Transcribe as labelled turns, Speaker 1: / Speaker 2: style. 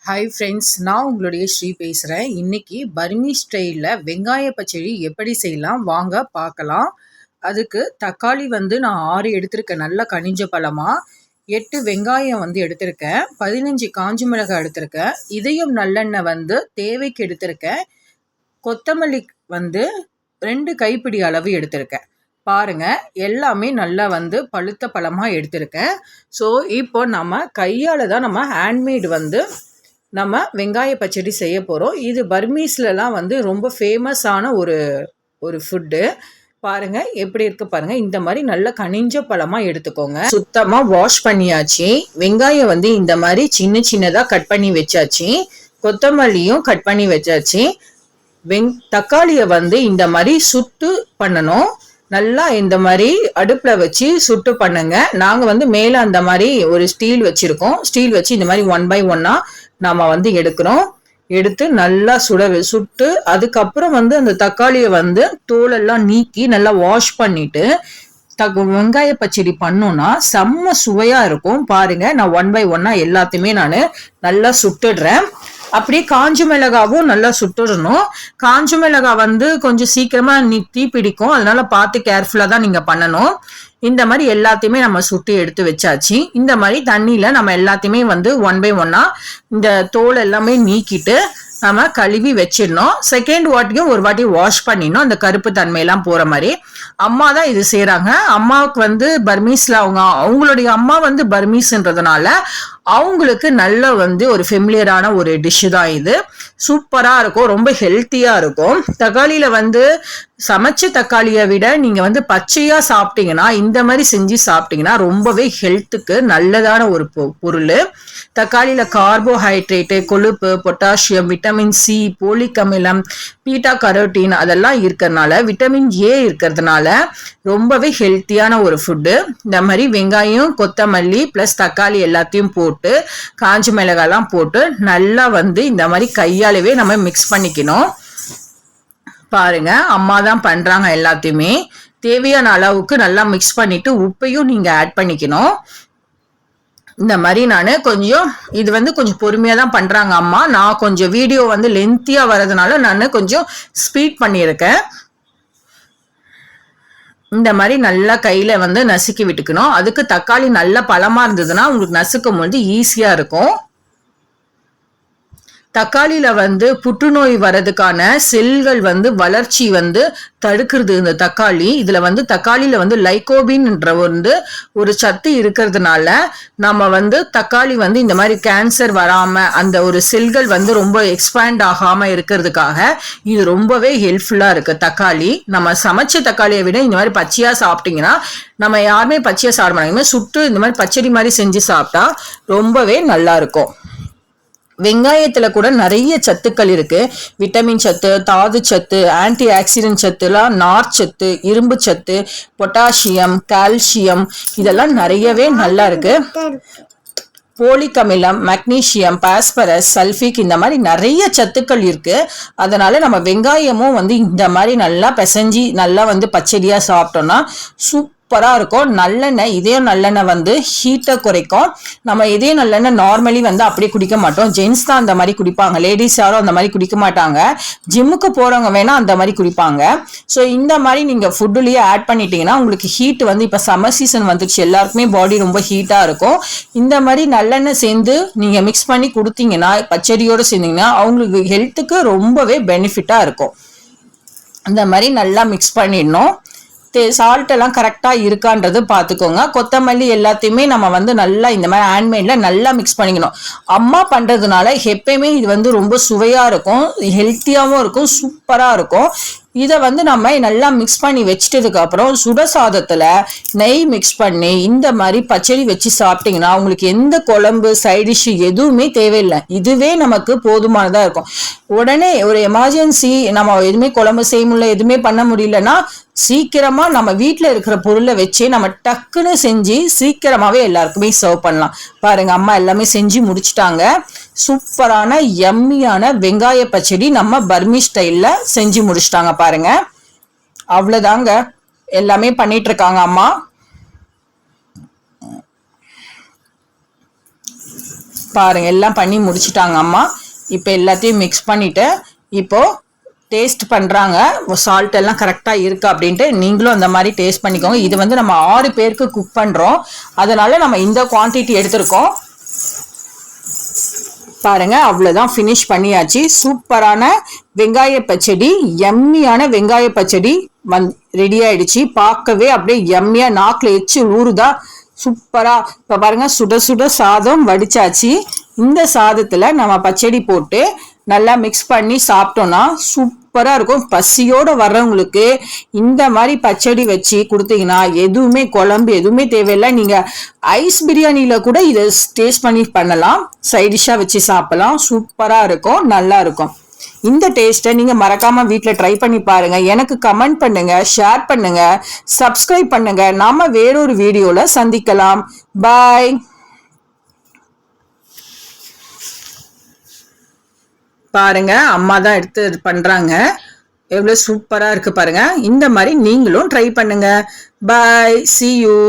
Speaker 1: Hi friends, நான் உங்களுடைய ஸ்ரீ பேசுகிறேன். இன்றைக்கி பர்மி ஸ்டைலில் வெங்காய பச்சடி எப்படி செய்யலாம் வாங்க பார்க்கலாம். அதுக்கு தக்காளி நான் 6 எடுத்திருக்கேன், நல்லா கனிஞ்ச பழமாக. 8 வெங்காயம் எடுத்திருக்கேன், 15 காஞ்சி மிளகாய் எடுத்திருக்கேன், இதயம் நல்லெண்ணெய் தேவைக்கு எடுத்திருக்கேன், கொத்தமல்லி 2 கைப்பிடி அளவு எடுத்திருக்கேன். பாருங்க, எல்லாமே நல்லா பழுத்த பழமாக எடுத்திருக்கேன். ஸோ இப்போ நம்ம கையால் தான் நம்ம ஹேண்ட்மேடு நம்ம வெங்காய பச்சடி செய்ய போகிறோம். இது பர்மீஸ்லலாம் ரொம்ப ஃபேமஸான ஒரு ஃபுட்டு. பாருங்கள் எப்படி இருக்கு பாருங்கள். இந்த மாதிரி நல்ல கனிஞ்ச பழமாக எடுத்துக்கோங்க. சுத்தமாக வாஷ் பண்ணியாச்சு. வெங்காயம் இந்த மாதிரி சின்ன சின்னதாக கட் பண்ணி வச்சாச்சு. கொத்தமல்லியும் கட் பண்ணி வச்சாச்சு. தக்காளியை இந்த மாதிரி சுட்டு பண்ணணும். நல்லா இந்த மாதிரி அடுப்பில் வச்சு சுட்டு பண்ணுங்க. நாங்கள் மேலே அந்த மாதிரி ஒரு ஸ்டீல் வச்சுருக்கோம். ஸ்டீல் வச்சு இந்த மாதிரி 1 by 1 நாம எடுக்கிறோம். எடுத்து நல்லா சுட்டு அதுக்கப்புறம் அந்த தக்காளியை தோலெல்லாம் நீக்கி நல்லா வாஷ் பண்ணிட்டு வெங்காய பச்சடி பண்ணோம்னா செம்ம சுவையா இருக்கும். பாருங்க, நான் 1 by 1 எல்லாத்தையுமே நான் நல்லா சுட்டுடுறேன். அப்படியே காஞ்ச மிளகாவும் நல்லா சுட்டுடணும். காஞ்ச மிளகாய் கொஞ்சம் சீக்கிரமா தீ பிடிக்கும், அதனால பார்த்து கேர்ஃபுல்லா தான் நீங்க பண்ணணும். இந்த மாதிரி எல்லாத்தையுமே நம்ம சுட்டி எடுத்து வச்சாச்சு. இந்த மாதிரி தண்ணியில நம்ம எல்லாத்தையுமே 1 by 1 இந்த தோல் எல்லாமே நீக்கிட்டு நம்ம கழுவி வச்சிடணும். செகண்ட் வாட்டியும் ஒரு வாட்டி வாஷ் பண்ணிடணும், அந்த கருப்பு தன்மையெல்லாம் போற மாதிரி. அம்மா தான் இது செய்யறாங்க. அம்மாவுக்கு பர்மீஸ்ல அவங்களுடைய அம்மா பர்மீஸ்ன்றதுனால அவங்களுக்கு நல்ல ஒரு ஃபெமிலியரான ஒரு டிஷ் தான் இது. சூப்பரா இருக்கும், ரொம்ப ஹெல்த்தியா இருக்கும். தக்காளியில சமைச்ச தக்காளியை விட நீங்க பச்சையா சாப்பிட்டீங்கன்னா, இந்த மாதிரி செஞ்சு சாப்பிட்டீங்கன்னா ரொம்பவே ஹெல்த்துக்கு நல்லதான ஒரு பொருள். தக்காளியில கார்போஹைட்ரேட்டு, கொழுப்பு, பொட்டாசியம், விட்டமின் சி, போலிக் அமிலம், பீட்டா கரோட்டின் அதெல்லாம் இருக்கிறதுனால, விட்டமின் ஏ இருக்கிறதுனால ரொம்பவே ஹெல்த்தியான ஒரு ஃபுட்டு. இந்த மாதிரி வெங்காயம், கொத்தமல்லி பிளஸ் தக்காளி எல்லாத்தையும் போட்டு காஞ்சி மிளகாய்லாம் போட்டு நல்லா இந்த மாதிரி கையாலவே நம்ம மிக்ஸ் பண்ணிக்கணும். பாருங்க, அம்மா தான் பண்றாங்க எல்லாத்தையுமே. தேவையான அளவுக்கு நல்லா மிக்ஸ் பண்ணிட்டு உப்பையும் நீங்க ஆட் பண்ணிக்கணும். இந்த மாதிரி நான் கொஞ்சம் இது கொஞ்சம் பொறுமையா தான் பண்றாங்க அம்மா. நான் கொஞ்சம் வீடியோ லென்த்தியா வர்றதுனால நான் கொஞ்சம் ஸ்பீட் பண்ணியிருக்கேன். இந்த மாதிரி நல்லா கையில நசுக்கி விட்டுக்கணும். அதுக்கு தக்காளி நல்லா பழமா இருந்ததுன்னா உங்களுக்கு நசுக்கும் போது ஈஸியா இருக்கும். தக்காளியில புற்றுநோய் வர்றதுக்கான செல்கள் வளர்ச்சி தடுக்கிறது இந்த தக்காளி. இதுல தக்காளியில லைகோபின்ன்ற ஒரு சத்து இருக்கிறதுனால நம்ம தக்காளி இந்த மாதிரி கேன்சர் வராம அந்த ஒரு செல்கள் ரொம்ப எக்ஸ்பேண்ட் ஆகாம இருக்கிறதுக்காக இது ரொம்பவே ஹெல்ப்ஃபுல்லா இருக்கு. தக்காளி நம்ம சமைச்ச தக்காளியை விட இந்த மாதிரி பச்சையா சாப்பிட்டீங்கன்னா, நம்ம யாருமே பச்சையா சாப்பிட மாட்டாங்க, சுட்டு இந்த மாதிரி பச்சடி மாதிரி செஞ்சு சாப்பிட்டா ரொம்பவே நல்லா இருக்கும். வெங்காயத்துல கூட நிறைய சத்துக்கள் இருக்கு. விட்டமின் சத்து, தாது சத்து, ஆன்டி ஆக்சிடென்ட் சத்துலாம், நார் சத்து, இரும்பு சத்து, பொட்டாசியம், கால்சியம் இதெல்லாம் நிறையவே நல்லா இருக்கு. போலிக் அமிலம், மெக்னீசியம், பாஸ்பரஸ், சல்ஃபிக் இந்த மாதிரி நிறைய சத்துக்கள் இருக்கு. அதனால நம்ம வெங்காயமும் இந்த மாதிரி நல்லா பிசைஞ்சி நல்லா பச்சடியா சாப்பிட்டோம்னா சூப்பரா இருக்கும். நல்லெண்ணெய், இதயம் நல்லெண்ணெய் ஹீட்டை குறைக்கும். நம்ம இதயம் நல்லெண்ணெய் நார்மலி அப்படியே குடிக்க மாட்டோம். ஜென்ஸ் தான் அந்த மாதிரி குடிப்பாங்க, லேடிஸ் யாரும் அந்த மாதிரி குடிக்க மாட்டாங்க. ஜிம்முக்கு போறவங்க வேணா அந்த மாதிரி குடிப்பாங்க. ஸோ இந்த மாதிரி நீங்க ஃபுட்டுலயே ஆட் பண்ணிட்டீங்கன்னா உங்களுக்கு ஹீட் இப்ப சம்மர் சீசன் வந்துருச்சு, எல்லாருக்குமே பாடி ரொம்ப ஹீட்டா இருக்கும். இந்த மாதிரி நல்லெண்ணெய் சேர்ந்து நீங்க மிக்ஸ் பண்ணி கொடுத்தீங்கன்னா, பச்சடியோட சேர்ந்தீங்கன்னா அவங்களுக்கு ஹெல்த்துக்கு ரொம்பவே பெனிஃபிட்டா இருக்கும். இந்த மாதிரி நல்லா மிக்ஸ் பண்ணிடணும். சால்ட் எல்லாம் கரெக்டா இருக்கான்றது பார்த்துக்கோங்க. கொத்தமல்லி எல்லாத்தையுமே நம்ம நல்லா இந்த மாதிரி ஹேண்ட்மேட்ல நல்லா மிக்ஸ் பண்ணிக்கணும். அம்மா பண்றதுனால எப்பயுமே இது ரொம்ப சுவையா இருக்கும், ஹெல்த்தியாவும் இருக்கும், சூப்பரா இருக்கும். இதை நம்ம நல்லா மிக்ஸ் பண்ணி வச்சிட்டதுக்கு அப்புறம் சுடசாதத்துல நெய் மிக்ஸ் பண்ணி இந்த மாதிரி பச்சடி வச்சு சாப்பிட்டீங்கன்னா உங்களுக்கு எந்த குழம்பு சைடிஷ் எதுவுமே தேவையில்லை. இதுவே நமக்கு போதுமானதா இருக்கும். உடனே ஒரு எமர்ஜென்சி நம்ம எதுவுமே குழம்பு செய்ய முடியல, எதுவுமே பண்ண முடியலன்னா சீக்கிரமா நம்ம வீட்டுல இருக்கிற பொருளை வச்சு நம்ம டக்குன்னு செஞ்சு சீக்கிரமாவே எல்லாருக்குமே சர்வ் பண்ணலாம். பாருங்க, அம்மா எல்லாமே செஞ்சு முடிச்சுட்டாங்க. சூப்பரான யம்மியான வெங்காய பச்சடி நம்ம பர்மி ஸ்டைல்ல செஞ்சு முடிச்சிட்டாங்க. பாருங்க, அவ்வளவுதாங்க, எல்லாமே பண்ணிட்டு இருக்காங்க அம்மா. பாருங்கள் எல்லாம் பண்ணி முடிச்சிட்டாங்க அம்மா. இப்போ எல்லாத்தையும் மிக்ஸ் பண்ணிவிட்டு இப்போது டேஸ்ட் பண்ணுறாங்க. சால்ட் எல்லாம் கரெக்டாக இருக்கா அப்படின்ட்டு நீங்களும் அந்த மாதிரி டேஸ்ட் பண்ணிக்கோங்க. இது வந்து நம்ம 6 பேருக்கு குக் பண்ணுறோம், அதனால் நம்ம இந்த குவான்டிட்டி எடுத்திருக்கோம். பாருங்க அவ்வளோதான், ஃபினிஷ் பண்ணியாச்சு. சூப்பரான வெங்காய பச்சடி, எம்மியான வெங்காய பச்சடி ரெடி ஆயிடுச்சு. பார்க்கவே அப்படியே எம்மியா நாக்கில் எச்சு ஊறுதா, சூப்பரா. இப்போ பாருங்க சுட சுட சாதம் வடிச்சாச்சு. இந்த சாதத்தில் நம்ம பச்சடி போட்டு நல்லா மிக்ஸ் பண்ணி சாப்பிட்டோம்னா சூப்பராக இருக்கும். பசியோடு வர்றவங்களுக்கு இந்த மாதிரி பச்சடி வச்சு கொடுத்தீங்கன்னா எதுவுமே குழம்பு எதுவுமே தேவையில்லை. நீங்கள் ஐஸ் பிரியாணியில் கூட இதை டேஸ்ட் பண்ணி பண்ணலாம், சைடிஷாக வச்சு சாப்பிடலாம். சூப்பராக இருக்கும், நல்லா இருக்கும். இந்த டேஸ்ட்டை நீங்கள் மறக்காமல் வீட்டில் ட்ரை பண்ணி பாருங்கள். எனக்கு கமெண்ட் பண்ணுங்கள், ஷேர் பண்ணுங்கள், சப்ஸ்கிரைப் பண்ணுங்கள். நாம் வேறொரு வீடியோவில் சந்திக்கலாம். பாய். பாருங்க அம்மா தான் எடுத்து பண்றாங்க, எவ்வளவு சூப்பரா இருக்கு பாருங்க. இந்த மாதிரி நீங்களும் ட்ரை பண்ணுங்க. பாய், see you.